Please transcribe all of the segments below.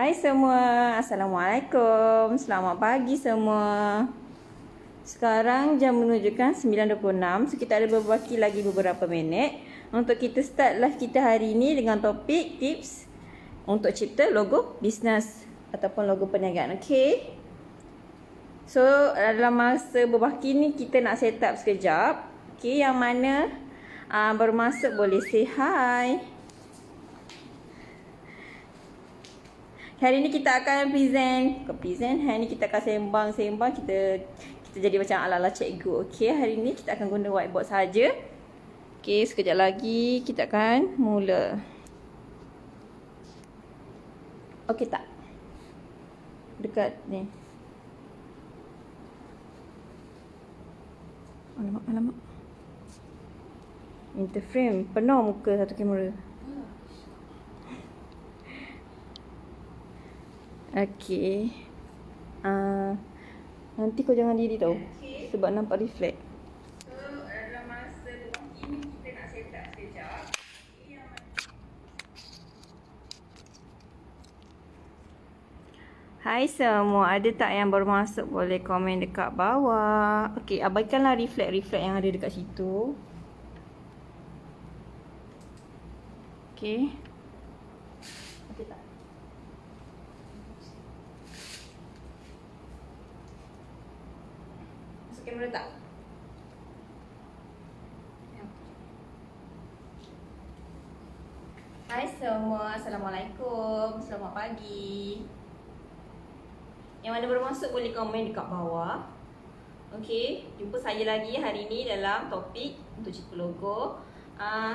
Hai semua, Assalamualaikum. Selamat pagi semua. Sekarang jam menunjukkan 9.26. So kita ada beberapa minit untuk kita start live kita hari ini dengan topik tips untuk cipta logo bisnes ataupun logo perniagaan. Okey. So dalam masa berbaki ni kita nak set up sekejap. Okey, yang mana baru masuk boleh say hi. Hari ni kita akan present. Hari ni kita akan sembang. Kita jadi macam ala-ala cikgu. Okey, hari ni kita akan guna whiteboard saja. Okey, sekejap lagi kita akan mula. Okey tak? Dekat ni. Alamak. Interframe. Penuh muka satu kamera. Okey. Nanti kau jangan diri tau. Sebab nampak reflect. So, dalam masa ini kita nak set up sekejap. Hai semua, ada tak yang baru masuk boleh komen dekat bawah. Okey, abaikanlah reflect yang ada dekat situ. Okey. Okey tak? Masuk kamera tak? Hai semua, Assalamualaikum. Selamat pagi. Yang mana baru masuk boleh komen dekat bawah. Okey, jumpa saya lagi hari ni dalam topik untuk cipta logo.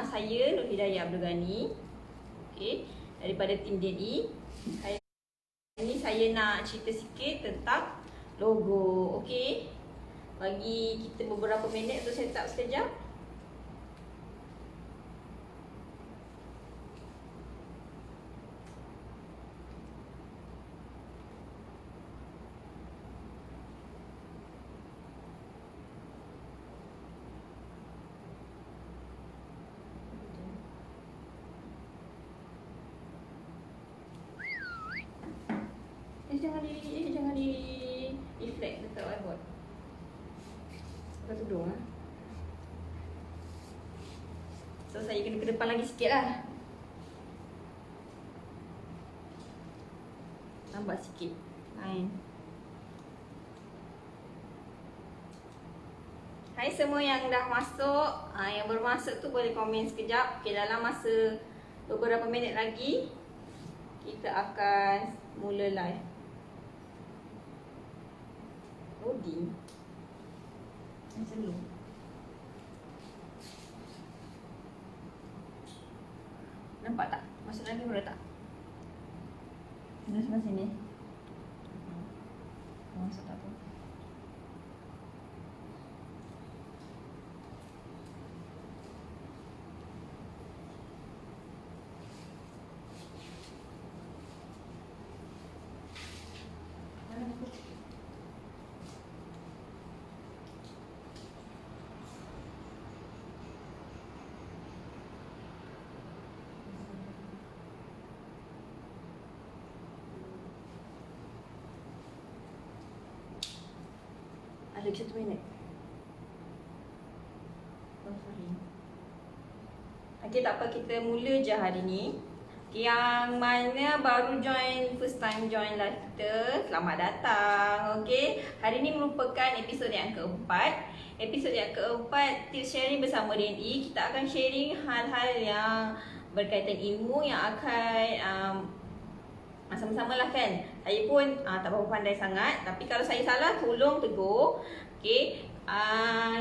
Saya Nur Hidayah Abdul Ghani. Okey, daripada tim DNI. Hari ni saya nak cerita sikit tentang logo. Okey. Bagi kita beberapa minit untuk set up sekejap. Jangan di reflect dekat whiteboard. Pakai tudung lah. So saya kena ke depan lagi sikit lah. Tambah sikit line. Hai semua yang dah masuk. Yang baru masuk tu boleh komen sekejap. Okay, dalam masa beberapa minit lagi kita akan mula live. Loading. Macam dulu. Nampak tak? Masuk dalam kamera tak? Dah sebelah sini. Masuk tak apa. Lagi 1 minit. Okey, tak apa, kita mula je hari ni. Okay, yang mana baru first time join live kita, selamat datang. Okey, hari ni merupakan episod yang keempat. Episod yang keempat tips sharing bersama DNI. Kita akan sharing hal-hal yang berkaitan ilmu yang akan sama-sama lah kan. Saya pun tak berapa pandai sangat, tapi kalau saya salah tolong tegur. Okey,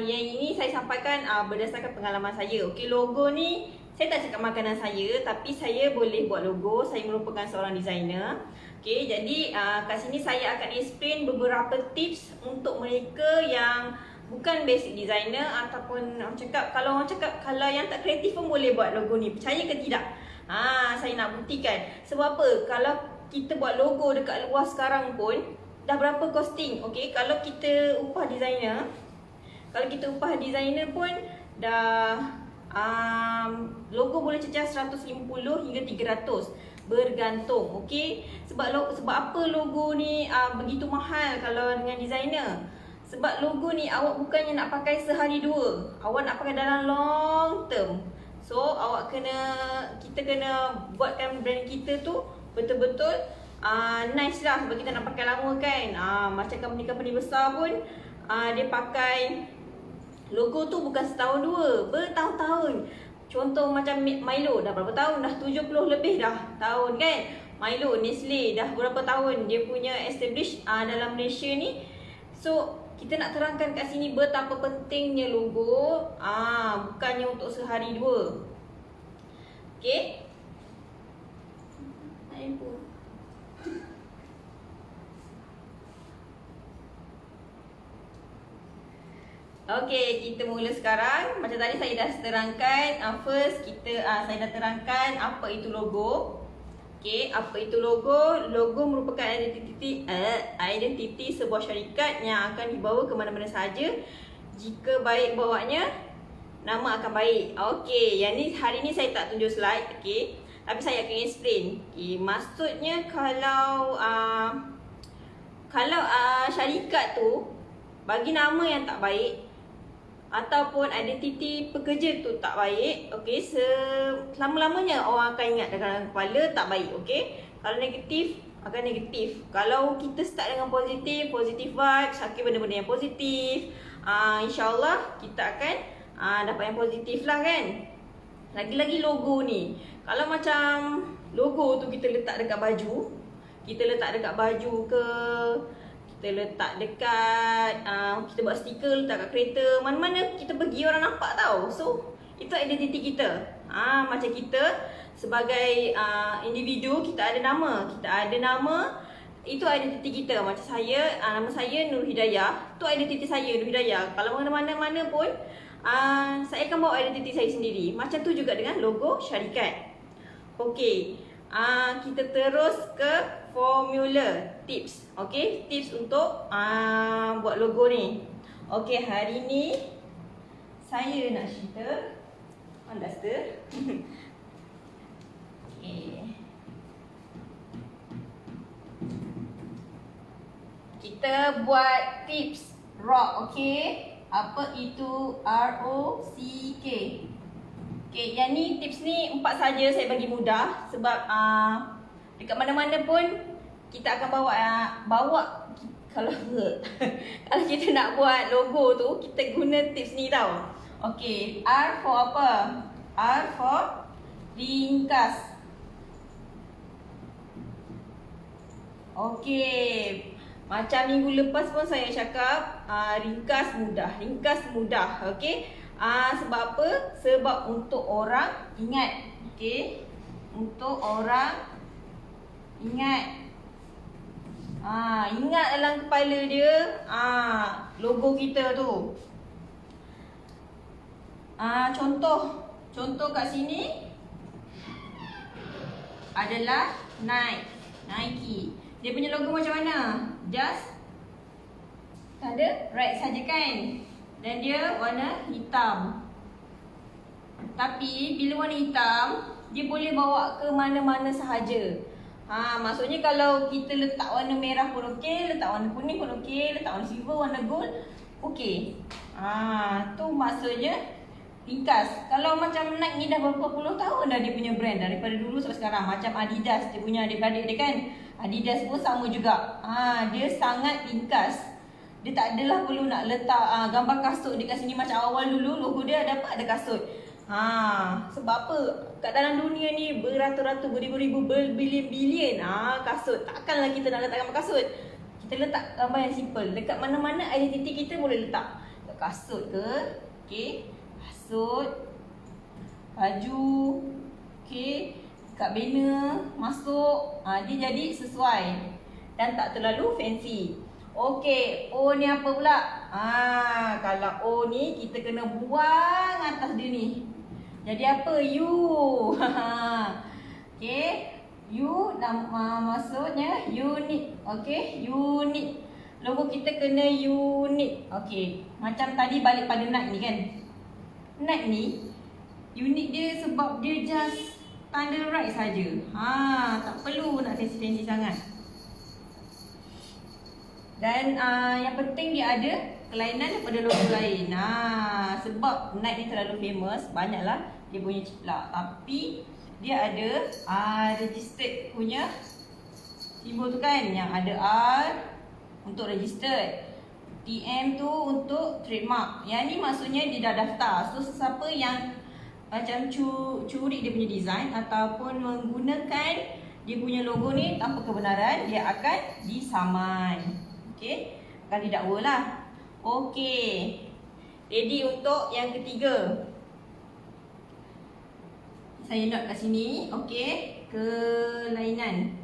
yang ini saya sampaikan berdasarkan pengalaman saya. Okey, logo ni saya tak cakap makanan saya, tapi saya boleh buat logo. Saya merupakan seorang designer. Okey, jadi kat sini saya akan explain beberapa tips untuk mereka yang bukan basic designer ataupun orang cakap, kalau yang tak kreatif pun boleh buat logo ni. Percaya ke tidak? Saya nak buktikan. Sebab apa? Kalau kita buat logo dekat luar sekarang pun dah berapa costing. Okey, kalau kita upah designer, pun dah logo boleh cecah 150 hingga 300. bergantung. Okey, sebab apa logo ni begitu mahal kalau dengan designer? Sebab logo ni awak bukannya nak pakai sehari dua, awak nak pakai dalam long term. So kita kena buatkan brand kita tu betul-betul nice lah, sebab kita nak pakai lama kan. Macam company-company besar pun dia pakai logo tu bukan setahun dua, bertahun-tahun. Contoh macam Milo, dah berapa tahun? Dah 70 lebih dah tahun kan. Milo, Nestle dah berapa tahun dia punya establish dalam Malaysia ni. So kita nak terangkan kat sini betapa pentingnya logo, bukannya untuk sehari dua. Okay, okey, kita mula sekarang. Macam tadi saya dah terangkan, first saya dah terangkan apa itu logo. Okey, apa itu logo? Logo merupakan identiti sebuah syarikat yang akan dibawa ke mana-mana sahaja. Jika baik bawanya, nama akan baik. Okey, yang ni hari ni saya tak tunjuk slide, okey. Tapi saya akan explain. Okey, maksudnya kalau syarikat tu bagi nama yang tak baik ataupun identiti pekerja tu tak baik, okey, selama-lamanya orang akan ingat dalam kepala tak baik, okey. Kalau negatif akan negatif. Kalau kita start dengan positif vibes, okay, benda-benda yang positif, insya-Allah kita akan dapat yang positif lah kan. Lagi-lagi logo ni, kalau macam logo tu kita letak dekat baju, kita letak dekat kita buat stiker letak kat kereta, mana-mana kita pergi orang nampak tau. So itu identiti kita. Macam kita sebagai individu, kita ada nama, itu identiti kita. Macam saya, nama saya Nur Hidayah, tu identiti saya Nur Hidayah. Kalau mana-mana pun saya akan bawa identiti saya sendiri. Macam tu juga dengan logo syarikat. Okey, kita terus ke formula tips. Okey, tips untuk buat logo ni. Okey, hari ni saya nak cerita on duster. Okey, kita buat tips rock. Okey, apa itu ROCK? Okey, yang ni tips ni 4 saja saya bagi mudah sebab dekat mana-mana pun kita akan bawa kalau kalau kita nak buat logo tu, kita guna tips ni tau. Okey, R for apa? R for ringkas. Okey, macam minggu lepas pun saya cakap ringkas mudah. Okey, sebab apa? Sebab untuk orang ingat. Okey, untuk orang ingat. Ingat dalam kepala dia logo kita tu. Contoh kat sini adalah Nike. Dia punya logo macam mana? Just ada red saja kan? Dan dia warna hitam. Tapi bila warna hitam, dia boleh bawa ke mana-mana sahaja. Maksudnya kalau kita letak warna merah pun okey, letak warna kuning pun okey, letak warna silver, warna gold, okey. Tu maksudnya ringkas. Kalau macam Nike ni dah berapa puluh tahun dah dia punya brand, daripada dulu sampai sekarang. Macam Adidas, dia punya adik-beradik dia kan, Adidas pun sama juga. Dia sangat ringkas. Dia tak adalah perlu nak letak gambar kasut dekat sini macam awal dulu logo dia ada apa? Ada kasut. Sebab apa? Kat dalam dunia ni beratus-ratus, beribu-ribu, berbilion-bilion kasut. Takkanlah kita nak letak gambar kasut. Kita letak gambar yang simple. Dekat mana-mana identiti kita boleh letak. Dekat kasut ke? Okey. Kasut, baju, okey. Dekat banner, masuk. Dia jadi sesuai dan tak terlalu fancy. Okey, O ni apa pula? Kalau O ni kita kena buang atas dia ni. Jadi apa? U. Okey, U maksudnya unit. Okey, unit. Logo kita kena unit. Okey, macam tadi balik pada Nike ni kan. Nike ni unit dia sebab dia just tanda right saja. Tak perlu nak fancy-fancy sangat. Dan yang penting dia ada kelainan daripada logo lain. Sebab Nike ni terlalu famous, banyaklah dia punya ciplak. Tapi dia ada registered punya simbol tu kan, yang ada R untuk registered, TM tu untuk trademark. Yang ni maksudnya dia dah daftar. So sesiapa yang macam curi dia punya design ataupun menggunakan dia punya logo ni tanpa kebenaran, dia akan disaman. Okey, akan didakwa lah. Okey, ready untuk yang ketiga. Saya note kat sini. Okey, kelainan.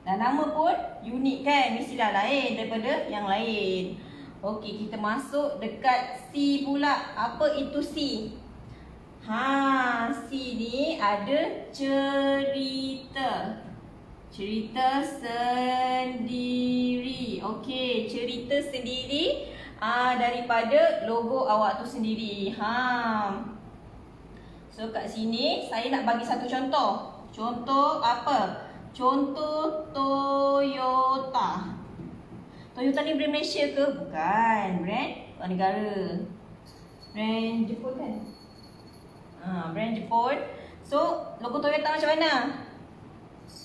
Dan nama pun unik kan, mestilah lain daripada yang lain. Okey, kita masuk dekat C pula. Apa itu C? C ni ada cerita. Cerita sendiri. Okey, cerita sendiri daripada logo awak tu sendiri. So kat sini saya nak bagi satu contoh. Contoh apa? Contoh Toyota. Toyota ni brand Malaysia ke? Bukan. Brand luar negara. Brand Jepun kan? Brand Jepun. So logo Toyota macam mana?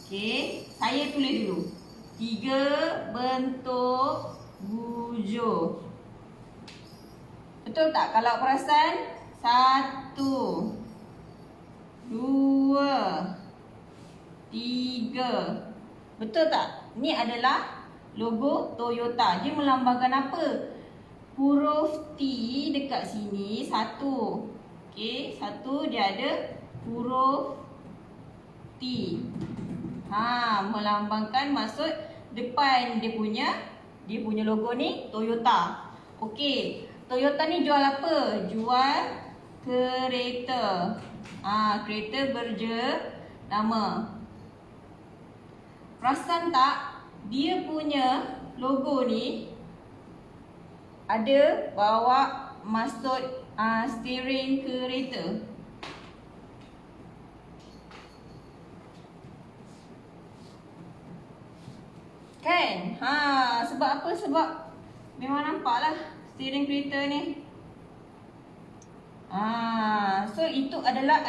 Okey, saya tulis dulu. 3 bentuk bujur. Betul tak? Kalau perasan, 1, 2, 3. Betul tak? Ini adalah logo Toyota. Dia melambangkan apa? Huruf T dekat sini 1. Okey, 1 dia ada huruf T. Melambangkan maksud depan dia punya logo ni Toyota. Okey, Toyota ni jual apa? Jual kereta. Kereta bernama. Perasan tak? Dia punya logo ni ada bawa maksud steering kereta. Kan? Sebab apa? Sebab memang nampaklah steering kereta ni. So itu adalah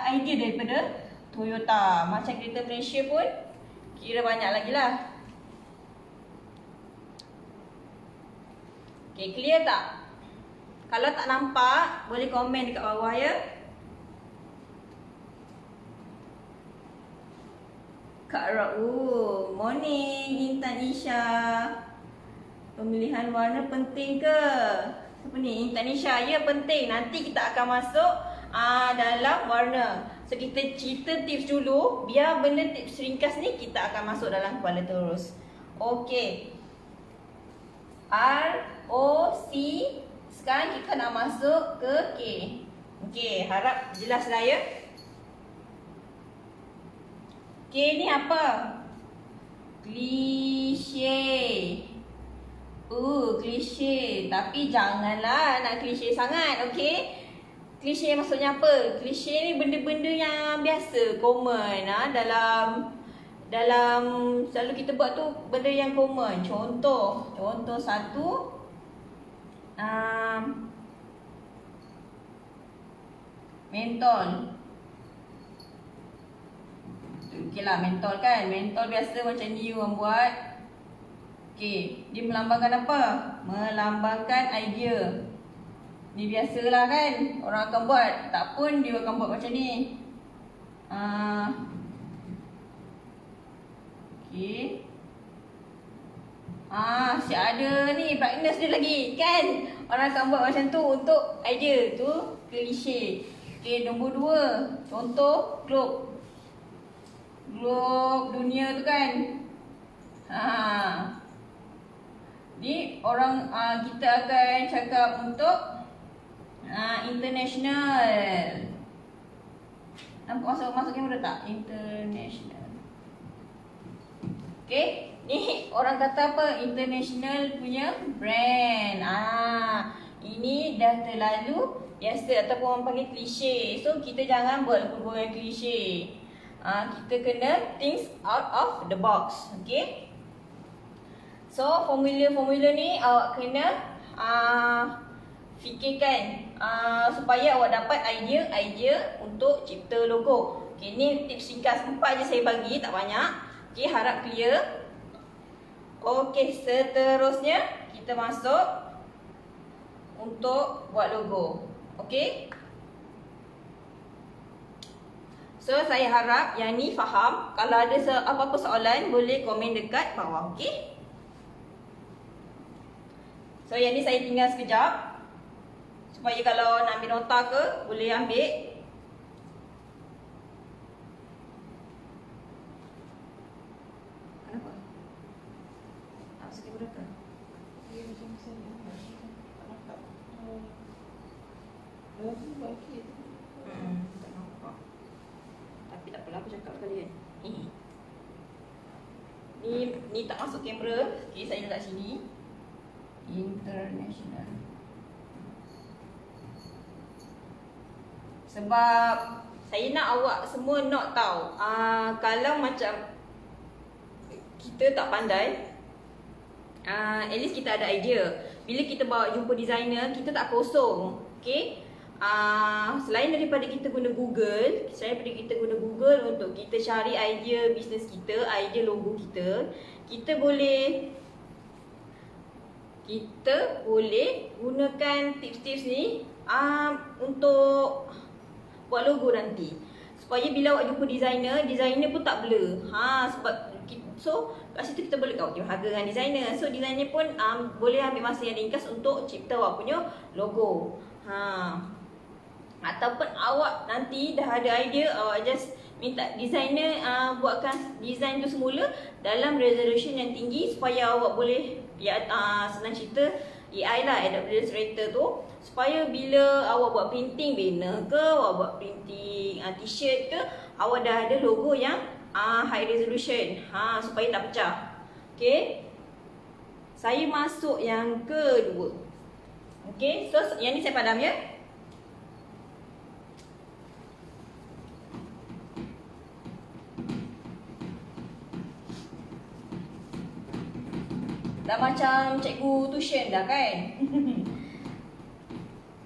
idea daripada Toyota. Macam kereta Malaysia pun kira banyak lagi lah. Okay, clear tak? Kalau tak nampak, boleh komen dekat bawah ya. Kak Ra'u, morning Intan Isha. Pemilihan warna penting ke? Apa ni? Intan Isha, ya penting. Nanti kita akan masuk dalam warna. So kita cerita tips dulu. Biar benda tips ringkas ni kita akan masuk dalam kepala terus. Okey. R, O, C. Sekarang kita nak masuk ke K. Okey, harap jelas lah ya. K ni apa? Klise. Klise. Tapi janganlah nak klise sangat, okey? Klise maksudnya apa? Klise ni benda-benda yang biasa, common dalam selalu kita buat tu benda yang common. Contoh satu, mentol. Okey lah, mentol kan. Mentol biasa macam ni orang buat. Okey, dia melambangkan apa? Melambangkan idea. Ni biasalah kan, orang akan buat. Tak pun dia akan buat macam ni. Okey. Siap ada ni brightness dia lagi kan. Orang akan buat macam tu untuk idea tu klise. Okey, nombor 2. Contoh globe. Globe dunia tu kan. Ni orang kita akan cakap untuk international. Nampak masuk kamera tak? International. Okey, ni orang kata apa? International punya brand. Ini dah terlalu biasa ataupun orang panggil klise. So kita jangan buat logo yang klise. Kita kena think out of the box. Okay. So formula-formula ni awak kena fikirkan supaya awak dapat idea untuk cipta logo. Okay, ni tips ringkas 4 je saya bagi, tak banyak. Okay, harap clear. Okay, seterusnya kita masuk untuk buat logo. Okay. So saya harap yang ni faham. Kalau ada apa-apa soalan boleh komen dekat bawah. Okay. So yang ni saya tinggal sekejap supaya kalau nak ambil nota ke boleh ambil. Kenapa? Tak masuk kamera ke? Dia macam saya tak nampak. Lagi bagi tu. Tak nampak. Tapi tak apalah, aku cakap kali kan. Ni tak masuk kamera. Okay, saya letak sini. International. Sebab saya nak awak semua nak tahu, kalau macam kita tak pandai, at least kita ada idea. Bila kita bawa jumpa designer, kita tak kosong. Okay. Selain daripada kita guna Google, untuk kita cari idea bisnes kita, idea logo kita, kita boleh gunakan tips-tips ni untuk buat logo nanti. Supaya bila awak jumpa designer pun tak blur. So kat situ kita boleh tengok harga dengan designer. So designer pun boleh ambil masa yang ringkas untuk cipta awak punya logo. Ataupun awak nanti dah ada idea, awak just minta designer buatkan design tu semula dalam resolution yang tinggi supaya awak boleh senang cerita AI lah, Adobe Illustrator tu, supaya bila awak buat printing banner ke, awak buat printing t-shirt ke, awak dah ada logo yang high resolution, supaya tak pecah. Okay, saya masuk yang kedua. Okay, so yang ni saya padam ya. Dah macam cikgu tuition dah kan.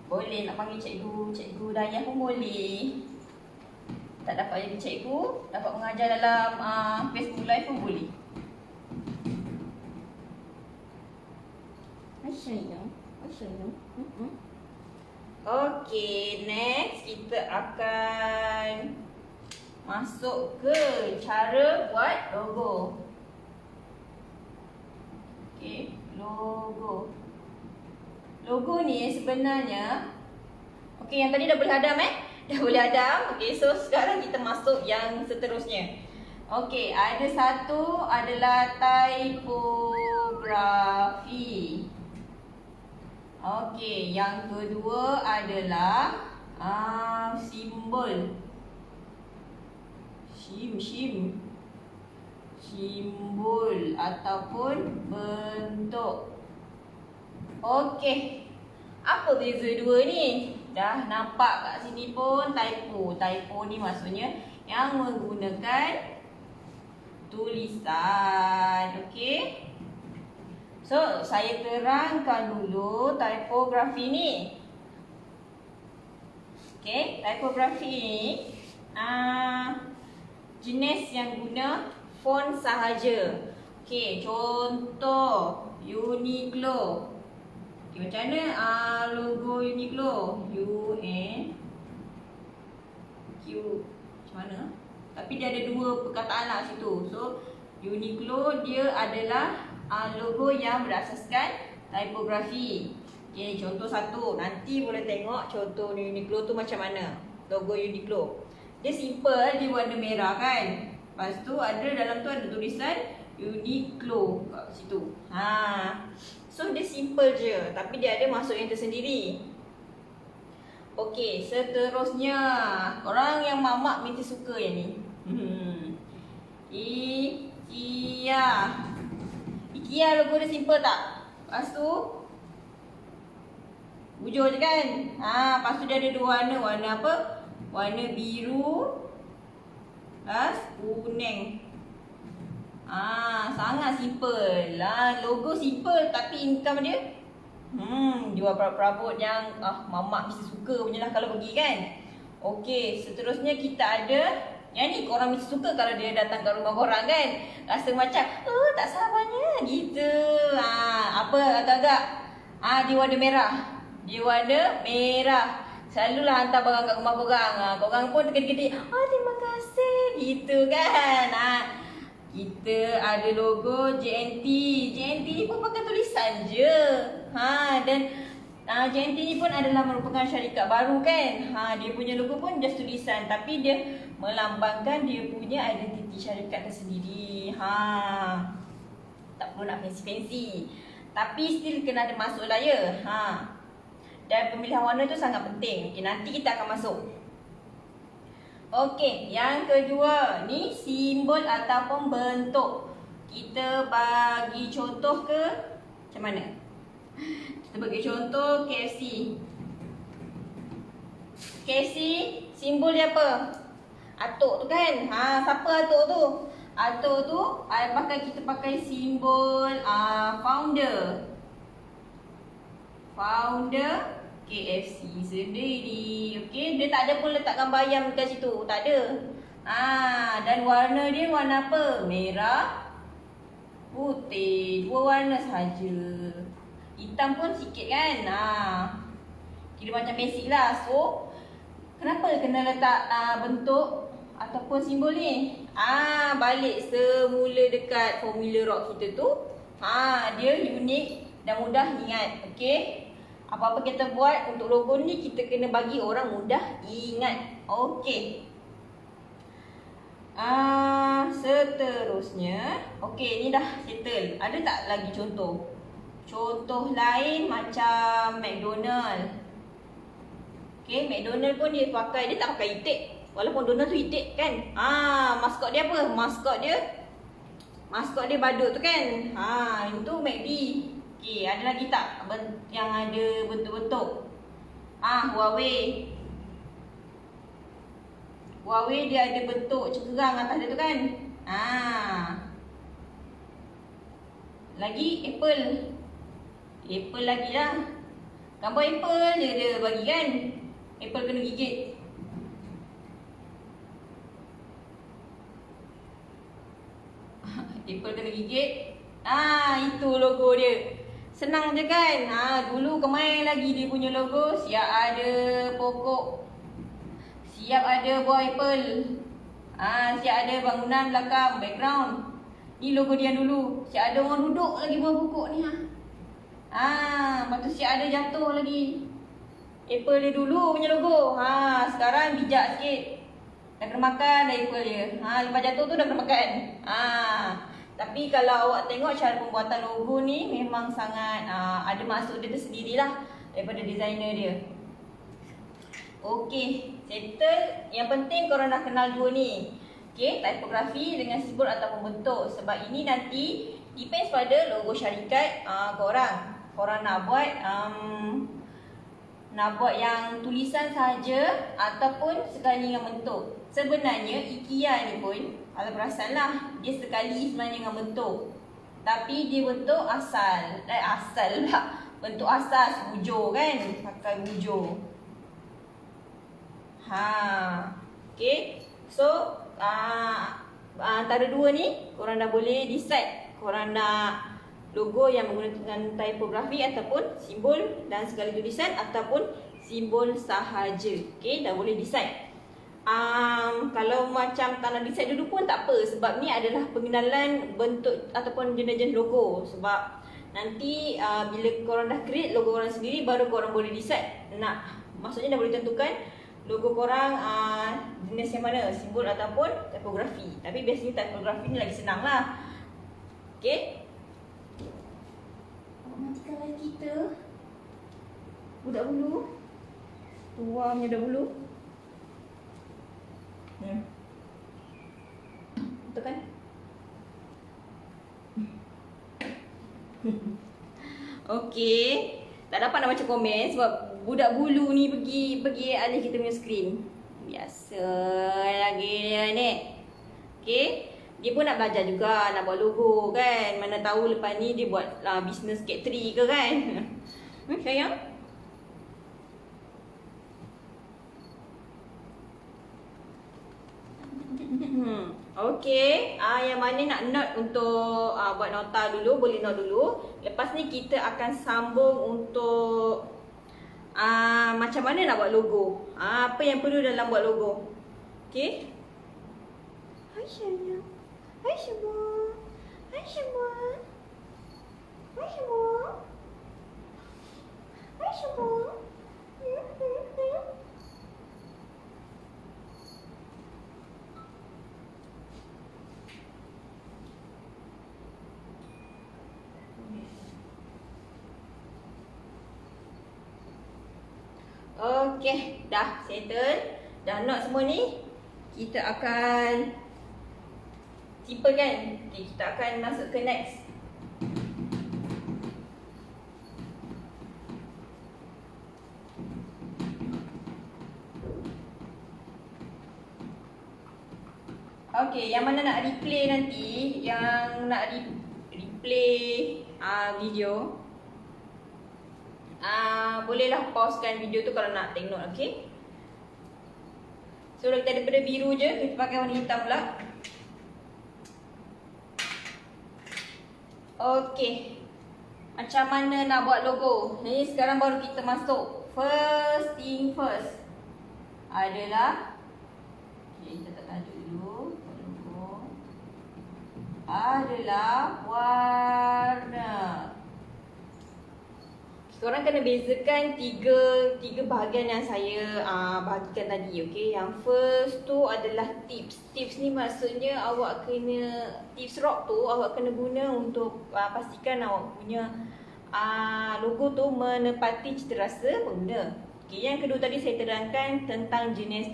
Boleh nak panggil cikgu Dayah pun boleh. Tak dapat jadi cikgu, dapat mengajar dalam Facebook Live pun boleh. Asyik. Okay, next kita akan masuk ke cara buat logo. Okay, logo. Logo ni sebenarnya, okay, yang tadi dah boleh hadam Dah boleh hadam. Okay, so sekarang kita masuk yang seterusnya. Okay, ada satu adalah typography. Okay, yang kedua adalah simbol. Simbol ataupun bentuk. Okey. Apa beza dua ni? Dah nampak kat sini pun typo. Typo ni maksudnya yang menggunakan tulisan. Okey. So, saya terangkan dulu typography ni. Okey, typography ni jenis yang guna font sahaja. Okey, contoh Uniqlo. Okay, macam mana logo Uniqlo? U-N-Q. Macam mana? Tapi dia ada dua perkataan lah situ. So, Uniqlo dia adalah logo yang berasaskan typography. Okay, contoh satu. Nanti boleh tengok contoh Uniqlo tu macam mana. Logo Uniqlo. Dia simple, dia warna merah kan. Lepas tu ada dalam tu ada tulisan Uniqlo kat situ. So dia simple je, tapi dia ada maksud yang tersendiri. Okey, seterusnya orang yang mamak mesti suka yang ni. IKEA logo dia simple tak? Lepas tu Bujur je kan. Lepas tu dia ada dua warna. Warna apa? Warna biru, kuning. Sangat simple. Logo simple tapi income dia jual perabot yang mamak mesti suka punya lah kalau pergi kan. Okey, seterusnya kita ada yang ni korang mesti suka kalau dia datang ke rumah korang kan. Rasa macam tak sabarnya gitu. Apa agak-agak dia warna merah. Dia warna merah. Selalulah hantar barang kat rumah korang. Korang pun kedip-kedip, terima kasih gitu kan. Kita ada logo JNT. JNT ni pun pakai tulisan je. Dan JNT ni pun adalah merupakan syarikat baru kan. Dia punya logo pun just tulisan, tapi dia melambangkan dia punya identiti syarikat tersendiri. Tak perlu nak fancy-fancy. Tapi still kena ada masuk lah ya. Dan pemilihan warna tu sangat penting. Okay, nanti kita akan masuk. Okey, yang kedua ni simbol ataupun bentuk. Kita bagi contoh ke macam mana? Kita bagi contoh KFC. KFC simbol dia apa? Atuk tu kan. Siapa atuk tu? Atuk tu kita pakai simbol founder. Founder KFC sendiri. Okey, dia tak ada pun letak gambar ayam dekat situ. Tak ada. Dan warna dia warna apa? Merah, putih. Dua warna saja. Hitam pun sikit kan. Kira macam basic lah. So, kenapa kena letak bentuk ataupun simbol ni? Balik semula dekat formula rock kita tu. Dia unik dan mudah ingat. Okey. Apa-apa kita buat untuk logo ni, kita kena bagi orang mudah ingat. Okey. Seterusnya. Okey, ni dah settle. Ada tak lagi contoh? Contoh lain macam McDonald. Okey, McDonald pun dia tak pakai itik. Walaupun Donald tu itik kan. Maskot dia apa? Maskot dia badut tu kan. Itu McD. Okey, ada lagi tak yang ada bentuk-bentuk? Huawei. Huawei dia ada bentuk cekerang atas dia tu kan. Lagi Apple. Apple lagi lah. Gambar Apple je dia bagi kan. Apple kena gigit. Apple kena gigit. Itu logo dia. Senang je kan. Dulu kemarin lagi dia punya logo siap ada pokok, siap ada buah apple, siap ada bangunan belakang background. Ni logo dia dulu. Siap ada orang duduk lagi buah pokok ni. Lepas tu siap ada jatuh lagi. Apple dia dulu punya logo. Sekarang bijak sikit. Dah kena makan dah apple dia. Lepas jatuh tu dah kena makan. Tapi kalau awak tengok cara pembuatan logo ni memang sangat ada maksud dia tersendirilah daripada designer dia. Okey, settle. Yang penting korang dah kenal dua ni. Okey, tipografi dengan simbol ataupun bentuk. Sebab ini nanti depends pada logo syarikat korang. Korang nak buat yang tulisan saja ataupun sekali dengan bentuk. Sebenarnya IKEA ni pun, kalau perasan lah, dia sekali sebenarnya dengan bentuk. Tapi dia bentuk asal. Asal lah. Bentuk asas, bujur kan. Pakai bujur. Okay. So, antara dua ni, korang dah boleh decide. Korang nak logo yang menggunakan tipografi ataupun simbol dan sekali tulisan ataupun simbol sahaja. Okay, dah boleh decide. Kalau macam tak nak decide dulu pun tak apa. Sebab ni adalah pengenalan bentuk ataupun jenis-jenis logo. Sebab nanti bila korang dah create logo korang sendiri, baru korang boleh decide maksudnya dah boleh tentukan logo korang jenis yang mana, simbol ataupun tipografi. Tapi biasanya tipografi ni lagi senang lah. Okay. Matikanlah kita budak bulu. Tua punya budak bulu. Betul kan? Okey. Tak dapat nak baca komen sebab budak bulu ni pergi alih kita punya skrin. Biasa lagi dia ni. Okay. Dia pun nak belajar juga, nak buat logo kan. Mana tahu lepas ni dia buat bisnes catering ke kan. Sayang? Okay, yang mana nak note untuk buat nota dulu, boleh note dulu. Lepas ni kita akan sambung untuk macam mana nak buat logo. Apa yang perlu dalam buat logo. Okay. Hai sayang. Hai semua. Hai semua. Hai semua. Hai semua. Okay, dah settle. Dah note semua ni. Kita akan simple kan? Okay, kita akan masuk ke next. Okay, yang mana nak replay nanti, yang nak replay video, bolehlah pausekan video tu kalau nak take note, okay? So kita daripada biru je, kita pakai warna hitam pula. Okay, macam mana nak buat logo? Ni sekarang baru kita masuk. First thing first adalah, okay, kita tak tajuk dulu. Logo adalah warna. Korang kena bezakan tiga bahagian yang saya bahagikan tadi, okey. Yang first tu adalah tips. Tips ni maksudnya awak kena, tips rock tu awak kena guna untuk pastikan awak punya logo tu menepati citarasa pengguna. Okey, yang kedua tadi saya terangkan tentang jenis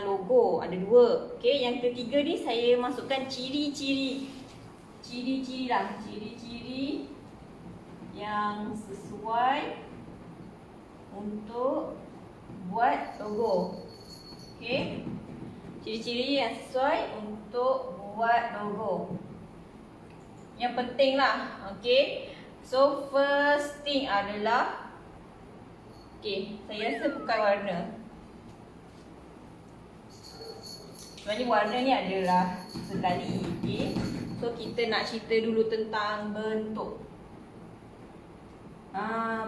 logo, ada 2. Okey, yang ketiga ni saya masukkan ciri-ciri yang sesuai untuk buat logo. Okey. Ciri-ciri yang sesuai untuk buat logo. Yang penting lah. Okey. So first thing adalah, okey, saya rasa bukan warna. Sebenarnya warna ni adalah sekali. Okey. So kita nak cerita dulu tentang bentuk.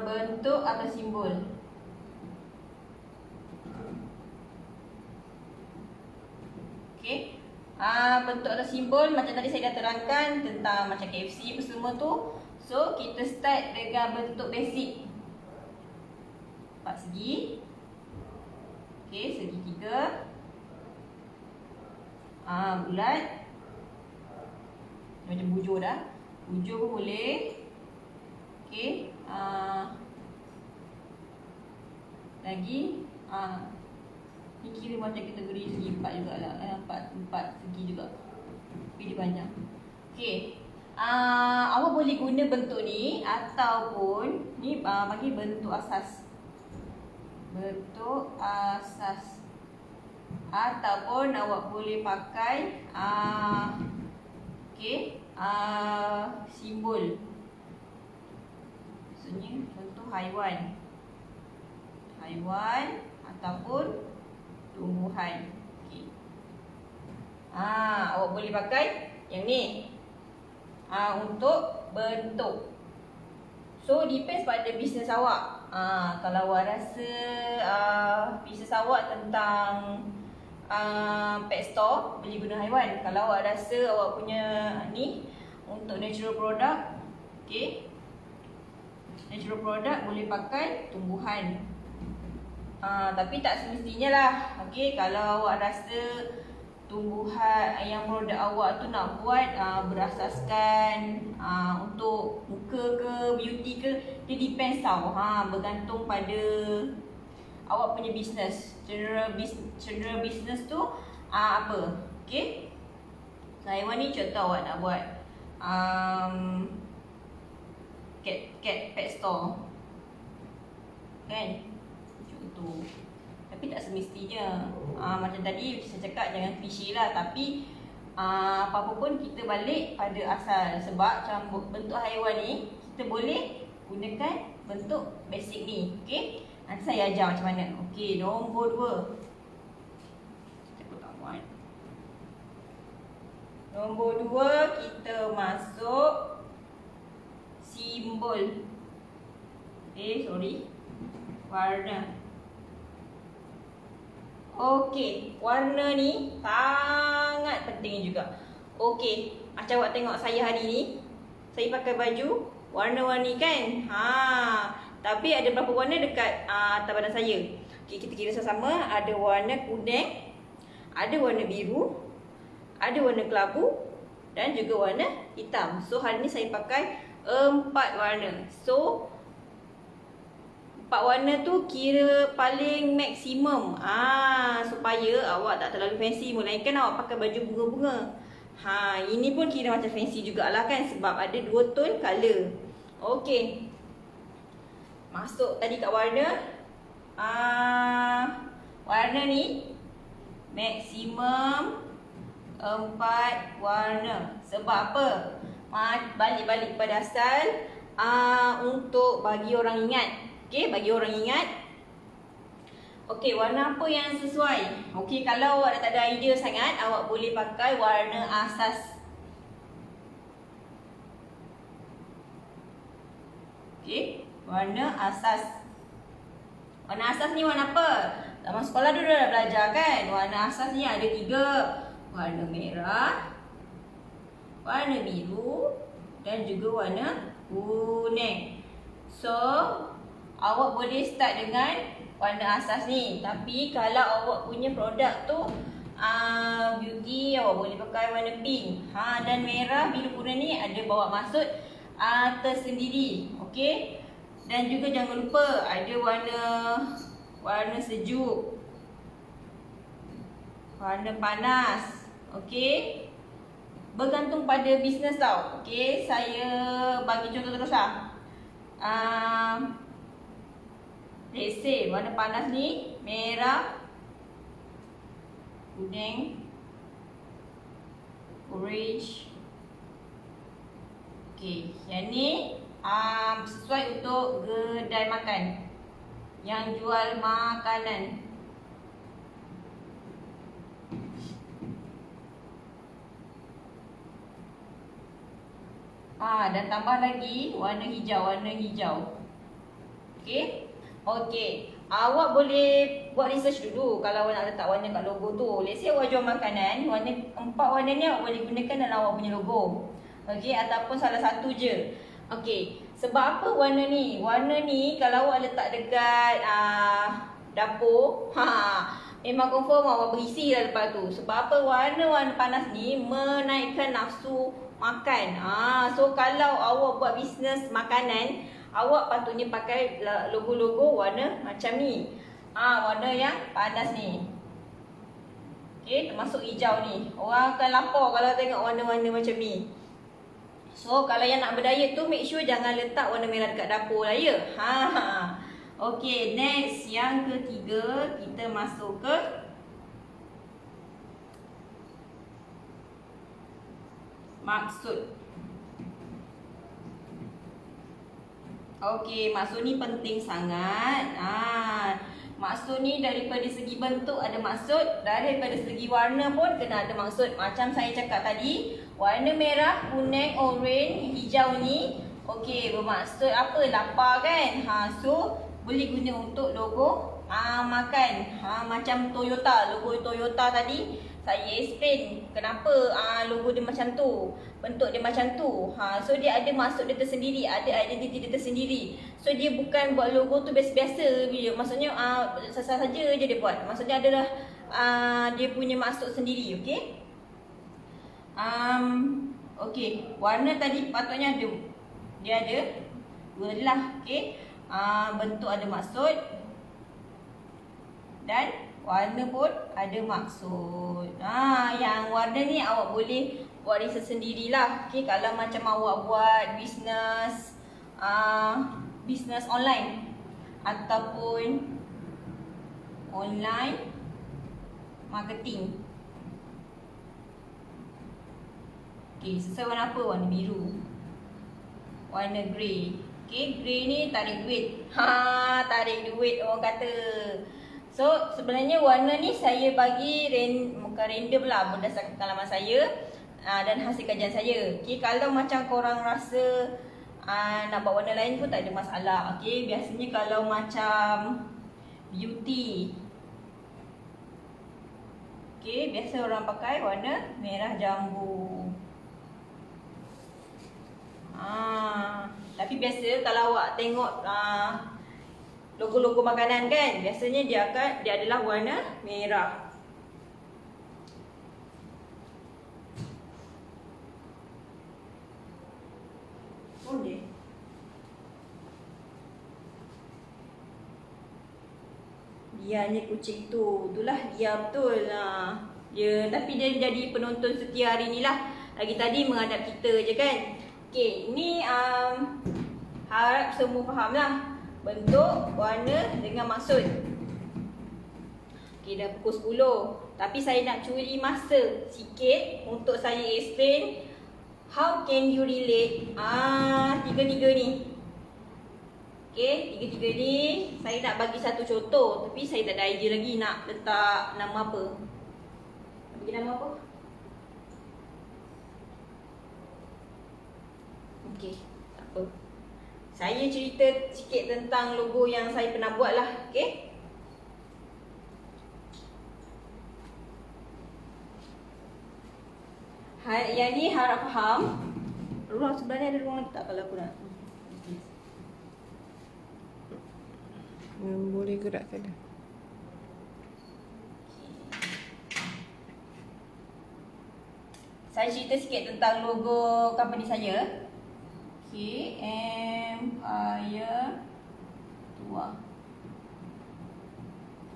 Bentuk atau simbol. Okey. Bentuk atau simbol macam tadi saya dah terangkan tentang macam KFC apa semua tu. So kita start dengan bentuk basic. 4 segi. Okey, segi 3. Bulat. Macam bujur dah. Bujur pun boleh. Okey. Lagi ni kira macam kategori segi 4 jugalah. 4 segi juga. Tapi dia panjang. Okey. Awak boleh guna bentuk ni ataupun ni bagi bentuk asas. Bentuk asas. Ataupun awak boleh pakai okey, simbol. Maksudnya contoh haiwan ataupun tumbuhan. Okey. Awak boleh pakai yang ni untuk bentuk. So depends pada bisnes awak. Kalau awak rasa bisnes awak tentang pet store, boleh guna haiwan. Kalau awak rasa awak punya ni untuk natural product, okey, natural product boleh pakai tumbuhan. Tapi tak semestinya lah. Okey, kalau awak rasa tumbuhan yang produk awak tu nak buat berasaskan untuk muka ke, beauty ke, dia depends tau. Bergantung pada awak punya business. General business tu apa? Okey. Haiwan ni contoh awak nak buat cat pet store. kan. Contoh. Tapi tak semestinya. Macam tadi saya cakap jangan klise lah, tapi apa-apa pun kita balik pada asal. Sebab macam bentuk haiwan ni kita boleh gunakan bentuk basic ni. Okey. Nanti saya ajar macam mana. Okey, nombor 2. Saya tak muat. Nombor 2 kita masuk simbol. Warna. Okey, warna ni sangat penting juga. Okey, macam awak tengok saya hari ni, saya pakai baju warna-warni kan. Tapi ada berapa warna dekat atas badan saya. Okey, kita kira sama-sama. Ada warna kuning, ada warna biru, ada warna kelabu dan juga warna hitam. So hari ni saya pakai 4 warna. So 4 warna tu kira paling maksimum. Supaya awak tak terlalu fancy. Melainkan awak pakai baju bunga-bunga. Ini pun kira macam fancy jugalah kan. Sebab ada 2 tone colour. Okey. Masuk tadi kat warna. Warna ni maksimum 4 warna. Sebab apa? Balik-balik pada asal. Untuk bagi orang ingat. Okey, bagi orang ingat. Okey, warna apa yang sesuai? Okey, kalau awak dah tak ada idea sangat, awak boleh pakai warna asas. Okey, warna asas. Warna asas ni warna apa? Dalam sekolah dulu dah belajar kan? Warna asas ni ada 3. Warna merah, warna biru dan juga warna kuning. So, awak boleh start dengan warna asas ni. Tapi kalau awak punya produk tu beauty, awak boleh pakai warna pink. Dan merah, biru, kuning ni ada bawa maksud tersendiri. Okey. Dan juga jangan lupa ada warna sejuk, warna panas. Okey. Bergantung pada bisnes tau. Okey, saya bagi contoh terus lah. Let's say warna panas ni merah, kuning, orange. Okey, yang ni sesuai untuk kedai makan yang jual makanan. Dan tambah lagi warna hijau. Okey. Okey, awak boleh buat research dulu kalau awak nak letak warna kat logo tu. Let's say awak jual makanan, 4 warna ni awak boleh gunakan dalam awak punya logo. Okey, ataupun salah satu je. Okey, sebab apa warna ni? Warna ni kalau awak letak dekat dapur, memang confirm awak berisi dah lepas tu. Sebab apa? Warna-warna panas ni menaikkan nafsu makan. So kalau awak buat bisnes makanan, awak patutnya pakai logo-logo warna macam ni. Warna yang panas ni. Okey, termasuk hijau ni. Orang akan lapar kalau tengok warna-warna macam ni. So, kalau yang nak berdiet tu, make sure jangan letak warna merah dekat dapur lah ya. Okey, next. Yang ketiga, kita masuk ke maksud. Okey, maksud ni penting sangat. Maksud ni daripada segi bentuk ada maksud, daripada segi warna pun kena ada maksud. Macam saya cakap tadi, warna merah, kuning, orange, hijau ni okey, bermaksud apa? Lapar kan? So boleh guna untuk logo makan. Macam Toyota, logo Toyota tadi saya explain kenapa logo dia macam tu, bentuk dia macam tu. So dia ada maksud dia tersendiri, ada identiti dia tersendiri. So dia bukan buat logo tu biasa-biasa. Maksudnya sasar saja je dia buat. Maksudnya adalah dia punya maksud sendiri, okey? Okey, warna tadi patutnya ada, dia ada dua lah, okey? Bentuk ada maksud dan warna pun ada maksud. Yang warna ni awak boleh buat research sendirilah. Okey, kalau macam awak buat bisnes bisnes online. ataupun online marketing. Okay, sesuai warna apa? Warna biru, warna grey. Okay, grey ni tarik duit. Tarik duit orang kata. So sebenarnya warna ni saya bagi bukan random lah, berdasarkan pengalaman saya dan hasil kajian saya. Okay, kalau macam korang rasa nak buat warna lain pun tak ada masalah. Okay, biasanya kalau macam beauty, okay, biasa orang pakai warna merah jambu. Tapi biasa kalau awak tengok logo-logo makanan kan, biasanya dia adalah warna merah. Boleh. Dianya kucing tu, itulah dia betul. Tapi dia jadi penonton setia hari ni lah. Lagi tadi menghadap kita je kan. Okay, ni harap semua faham lah bentuk, warna dengan maksud. Okay, dah pukul 10. Tapi saya nak curi masa sikit untuk saya explain how can you relate tiga-tiga ni. Okay, tiga-tiga ni saya nak bagi satu contoh. Tapi saya tak ada idea lagi nak letak nama apa. Bagi nama apa? Okay, tak apa. Saya cerita sikit tentang logo yang saya pernah buat lah. Okay. Yang ni harap faham. Ruang sebelah ni ada ruang lagi tak kalau aku nak? Boleh gerakkan dah. Saya cerita sikit tentang logo company saya. Okay, Empire Tuah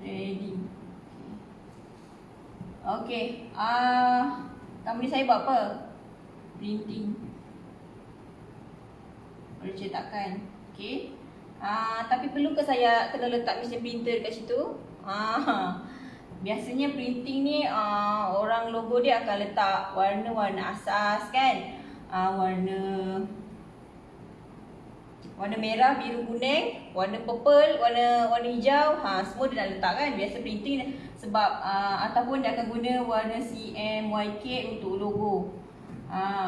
Trading. Okay, company saya buat apa? Printing, percetakan. Okay. Tapi perlu ke saya kena letak mesin printer kat situ? Biasanya printing ni orang logo dia akan letak warna-warna asas kan. Warna merah, biru, kuning, warna purple, warna hijau, semua dia nak letak kan. Biasa printing sebab ataupun dia akan guna warna CMYK untuk logo.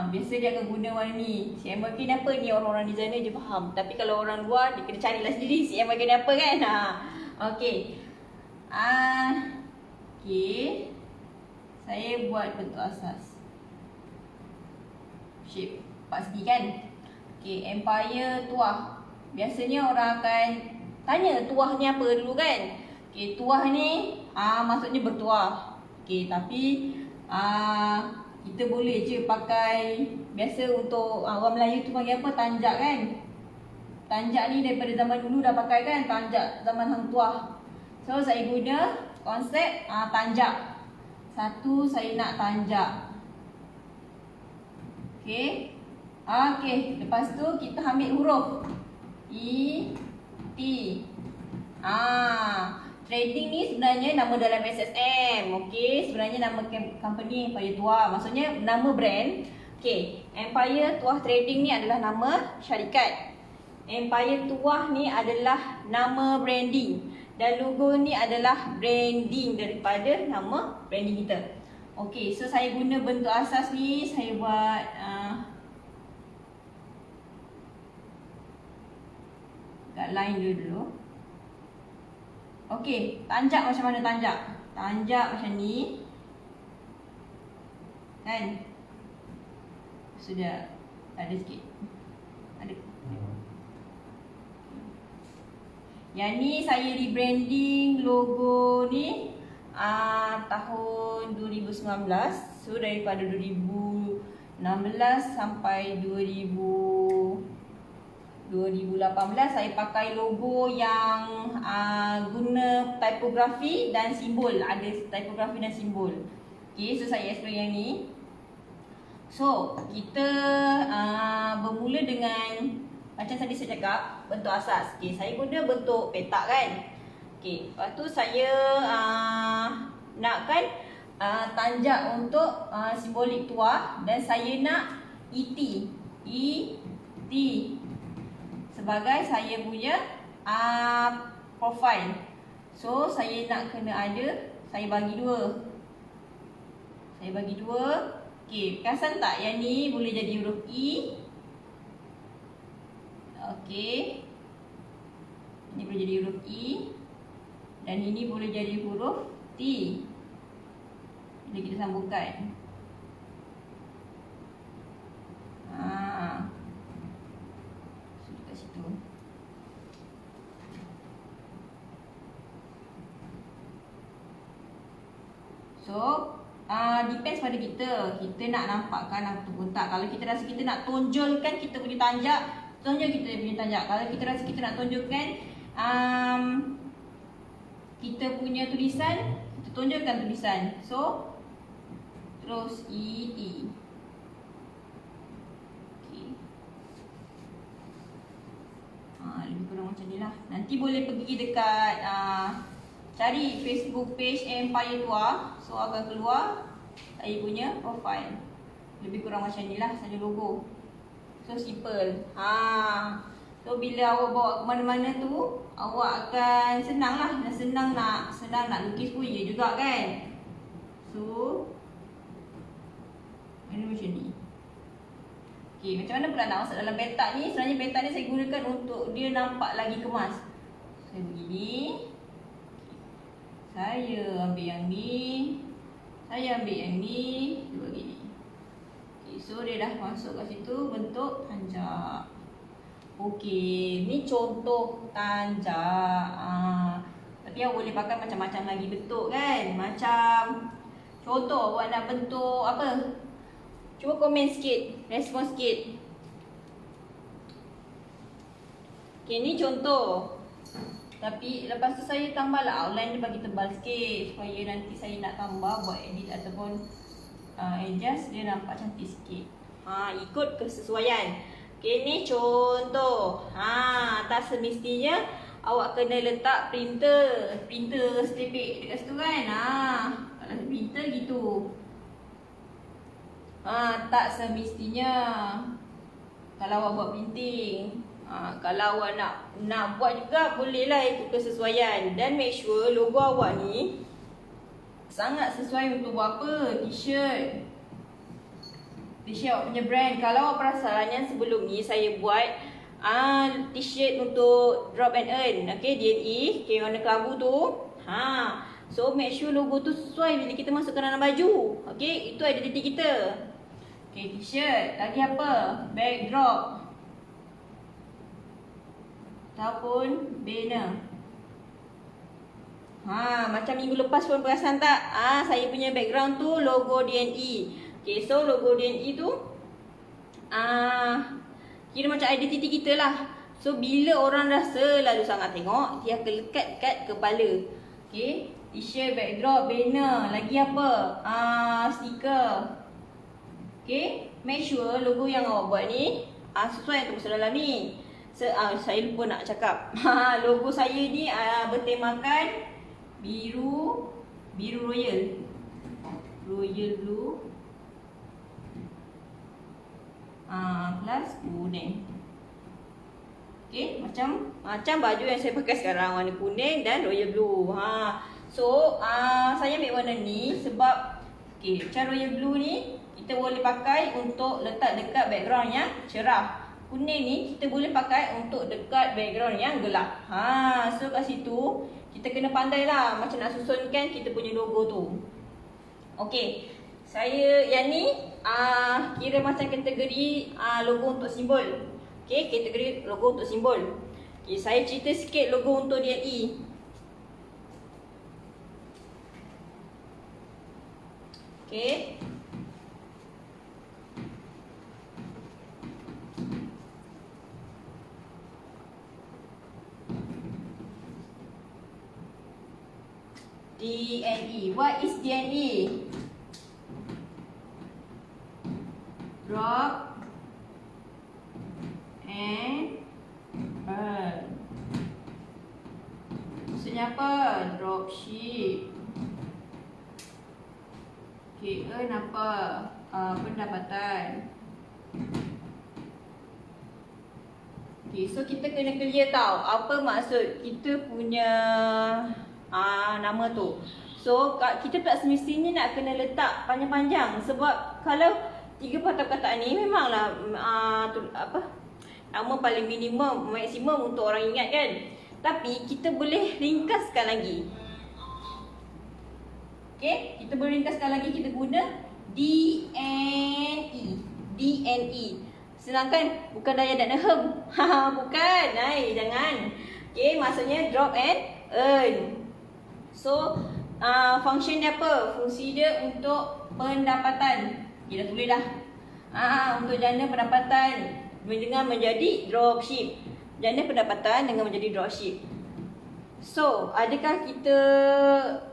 Biasa dia akan guna warna ni. CMYK ni apa? Ni orang-orang designer je faham. Tapi kalau orang luar dia kena carilah sendiri CMYK ni apa kan. Okey. Okey. Saya buat bentuk asas. Shape 4 segi kan. Okay, Empire Tuah. Biasanya orang akan tanya tuah ni apa dulu kan. Okay, tuah ni maksudnya bertuah. Okay, tapi kita boleh je pakai, biasa untuk orang Melayu tu panggil apa, tanjak kan. Tanjak ni daripada zaman dulu dah pakai kan, tanjak zaman Hang Tuah. So saya guna konsep tanjak. Satu saya nak tanjak. Okay. Okay, lepas tu kita ambil huruf E, T. Trading ni sebenarnya nama dalam SSM. Okay, sebenarnya nama company Empire Tuah. Maksudnya nama brand. Okay, Empire Tuah Trading ni adalah nama syarikat. Empire Tuah ni adalah nama branding. Dan logo ni adalah branding daripada nama branding kita. Okay, so saya guna bentuk asas ni. Saya buat kat line dulu. Okey, tanjak macam mana tanjak? Tanjak macam ni. Kan? Sudah ada sikit. Ada. Yang ni saya rebranding logo ni tahun 2019. So daripada 2016 sampai 2018 saya pakai logo yang guna tipografi dan simbol. Ada tipografi dan simbol. Okay, so saya explain yang ni. So kita bermula dengan macam tadi saya cakap, bentuk asas. Okey, saya guna bentuk petak kan. Okey, lepas tu saya nakkan tanjak untuk simbolik tuah dan saya nak ET. ET sebagai saya punya profile. So saya nak kena ada, saya bagi dua. Saya bagi dua. Okey, perasan tak yang ni boleh jadi huruf E. Okey. Ini boleh jadi huruf E dan ini boleh jadi huruf T. Bila kita sambungkan. So, dekat situ. So, depends pada kita. Kita nak nampakkan ataupun tak. Kalau kita rasa kita nak tonjolkan kita punya tanjak, tonjol kita punya tanjak. Kalau kita rasa kita nak tonjolkan kita punya tulisan, kita tonjolkan tulisan. So, terus ET. Okay. Lebih kurang macam ni lah. Nanti boleh pergi dekat cari Facebook page Empire Tua. So akan keluar saya punya profile. Lebih kurang macam ni lah saja logo. So simple. So bila awak bawa ke mana-mana tu, awak akan senang lah. Dan senang nak lukis pun ya juga kan. So ini macam ni. Okay, macam mana pula nak masuk dalam petak ni? Sebenarnya petak ni saya gunakan untuk dia nampak lagi kemas. Saya begini. Saya ambil yang ni. Saya ambil yang ni. Dia begini. Okay, so dia dah masuk kat situ bentuk tanjak. Okey, ni contoh tanjak. Tapi awak boleh pakai macam-macam lagi bentuk kan? Macam contoh awak nak bentuk apa? Cuba komen sikit, respon sikit. Okay, ni contoh. Tapi lepas tu saya tambahlah outline dia bagi tebal sikit supaya nanti saya nak tambah buat edit ataupun adjust dia nampak cantik sikit. Ikut kesesuaian. Okay, ni contoh. Tak semestinya awak kena letak printer setipik dekat situ kan. Kalau printer gitu. Tak semestinya. Kalau awak buat printing, kalau awak nak buat juga bolehlah ikut kesesuaian. Dan make sure logo awak ni sangat sesuai untuk buat apa? T-shirt awak punya brand. Kalau awak perasan yang sebelum ni saya buat t-shirt untuk drop and earn, okay, DNE, okay, warna kelabu tu. So make sure logo tu sesuai bila kita masukkan dalam baju. Okay, itu identiti kita. Okay, t-shirt. Lagi apa? Backdrop ataupun banner. Macam minggu lepas pun perasan tak? Saya punya background tu logo DNE. Okay, so logo DNE tu kira macam identiti kita lah. So bila orang rasa lalu sangat tengok, dia akan lekat kat kepala. Okay, t-shirt, backdrop, banner. Lagi apa? Stiker. Okay, make sure logo yang awak buat ni sesuai untuk dalam ni. Saya lupa nak cakap. Logo saya ni bertemakan biru royal. Royal blue. Plus kuning. Okay, macam baju yang saya pakai sekarang, warna kuning dan royal blue. So saya ambil warna ni sebab macam royal blue ni kita boleh pakai untuk letak dekat background yang cerah. Kuning ni kita boleh pakai untuk dekat background yang gelap. So kat situ kita kena pandai lah macam nak susunkan kita punya logo tu. Okay, saya yang ni kira macam kategori logo untuk simbol. Okay, kategori logo untuk simbol. Okay, saya cerita sikit logo untuk DNE. Okay. DNE. What is DNE? Drop and dropship. Okay, earn apa? Pendapatan. Okay, so kita kena clear tau apa maksud kita punya nama tu. So kita tak semestinya nak kena letak panjang-panjang, sebab kalau 3 patah perkataan ni memanglah nama paling minimum, maksimum untuk orang ingat kan. Tapi kita boleh ringkaskan lagi. Okay, kita boleh ringkaskan lagi, kita guna DNE. DNE. Sedangkan bukan daya dan hem. Bukan. Jangan. Okay, maksudnya drop and earn. So, function dia apa? Fungsi dia untuk pendapatan. Kita dah tulis dah. Untuk jana pendapatan dengan menjadi dropship. Jana pendapatan dengan menjadi dropship. So, adakah kita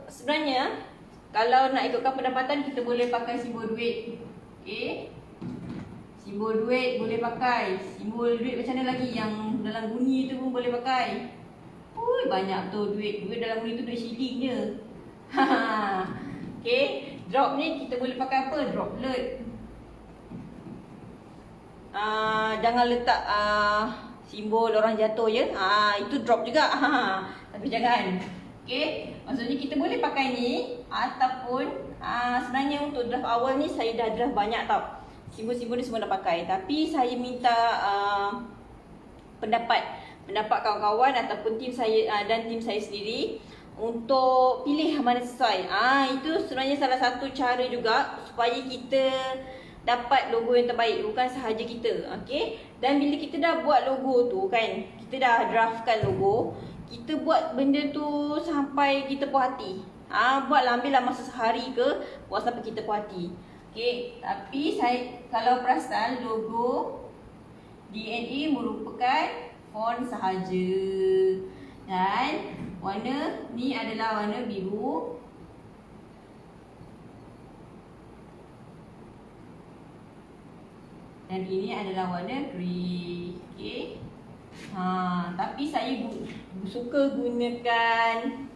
sebenarnya kalau nak ikutkan pendapatan, kita boleh pakai simbol duit. Okay. Simbol duit boleh pakai. Simbol duit macam mana lagi? Yang dalam bunyi tu pun boleh pakai. Ui, banyak tu duit. Duit dalam bunyi tu duit shilling je. Okay. Drop ni kita boleh pakai apa? Droplet. Jangan letak simbol orang jatuh je. Itu drop juga. Tapi jangan. Okay. Maksudnya kita boleh pakai ni. Ataupun sebenarnya untuk draft awal ni saya dah draft banyak tau. Simbol-simbol ni semua dah pakai. Tapi saya minta pendapat kawan-kawan ataupun tim saya dan tim saya sendiri untuk pilih mana sesuai. Itu sebenarnya salah satu cara juga supaya kita dapat logo yang terbaik, bukan sahaja kita. Okay. Dan bila kita dah buat logo tu kan, kita dah draftkan logo, kita buat benda tu sampai kita puas hati. Buatlah, ambillah masa sehari ke, buat sampai kita puas hati. Okay. Tapi kalau perasan, logo DNA merupakan font sahaja. Dan warna ni adalah warna biru. Dan ini adalah warna grey. Okay. Tapi saya suka gunakan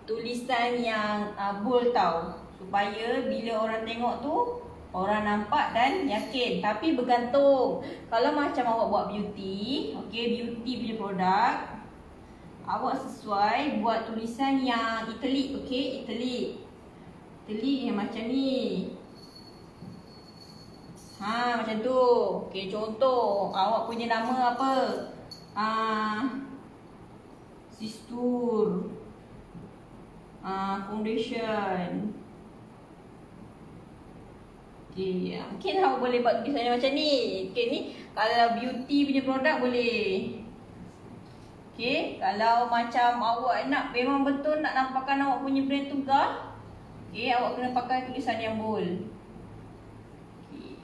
tulisan yang bold tau, supaya bila orang tengok tu orang nampak dan yakin. Tapi bergantung. Kalau macam awak buat beauty, okay, beauty punya produk, awak sesuai buat tulisan yang italic, okay, italic. Italic yang macam ni. Macam tu. Okay, contoh awak punya nama apa? Sistur. Foundation. Okay, mungkin awak boleh buat tulisannya macam ni. Okay, ni kalau beauty punya produk boleh. Okay, kalau macam awak nak memang betul nak nampakkan awak punya brand tu gah, okay, awak kena pakai tulisan yang bold. Okay.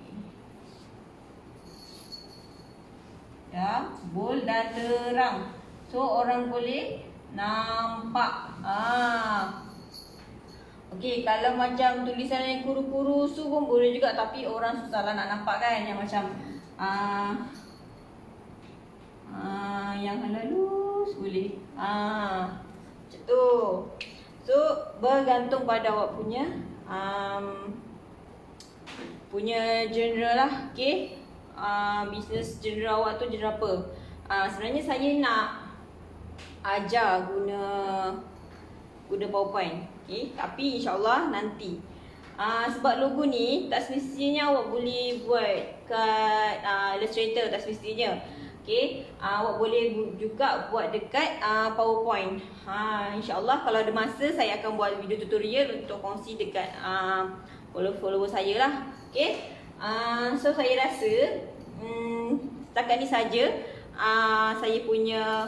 Ya, bold dan terang. So orang boleh nampak. Okey, kalau macam tulisan yang kuru-kuru su pun boleh juga, tapi orang susahlah nak nampak kan, yang macam yang halus boleh. Macam tu. So bergantung pada awak punya genre lah. Okey. Business genre awak tu genre apa? Sebenarnya saya nak ajar guna PowerPoint. Okay, tapi insyaAllah nanti. Sebab logo ni tak semestinya awak boleh buat kat Illustrator, tak semestinya. Okay, awak boleh juga buat dekat PowerPoint. InsyaAllah kalau ada masa saya akan buat video tutorial untuk kongsi dekat follower saya lah. Okay, so saya rasa setakat ni saja saya punya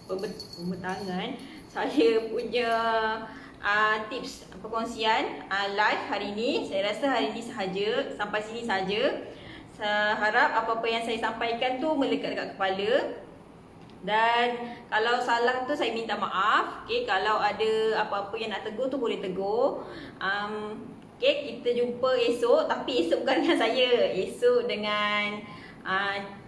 pembentangan, saya punya tips perkongsian live hari ini. Saya rasa hari ini sahaja, sampai sini saja. Saya harap apa-apa yang saya sampaikan tu melekat dekat kepala. Dan kalau salah tu saya minta maaf. Okay, kalau ada apa-apa yang nak tegur tu boleh tegur. Okay, kita jumpa esok. Tapi esok bukan dengan saya, esok dengan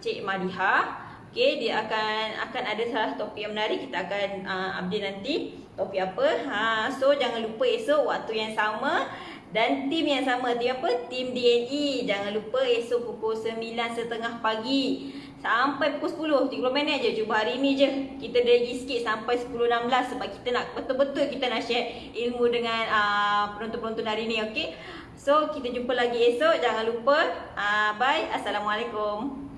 Cik Madiha. Okay, dia akan ada salah topik yang menarik. Kita akan update nanti. topik apa. So jangan lupa esok waktu yang sama dan tim yang sama. Tim apa? Tim DNE. Jangan lupa esok pukul 9.30 pagi sampai pukul 10. 30 minit je. Cuba hari ni je kita delay sikit sampai 10.16 sebab kita nak betul-betul kita nak share ilmu dengan penonton-penonton hari ni. Okay, so kita jumpa lagi esok. Jangan lupa. Bye. Assalamualaikum.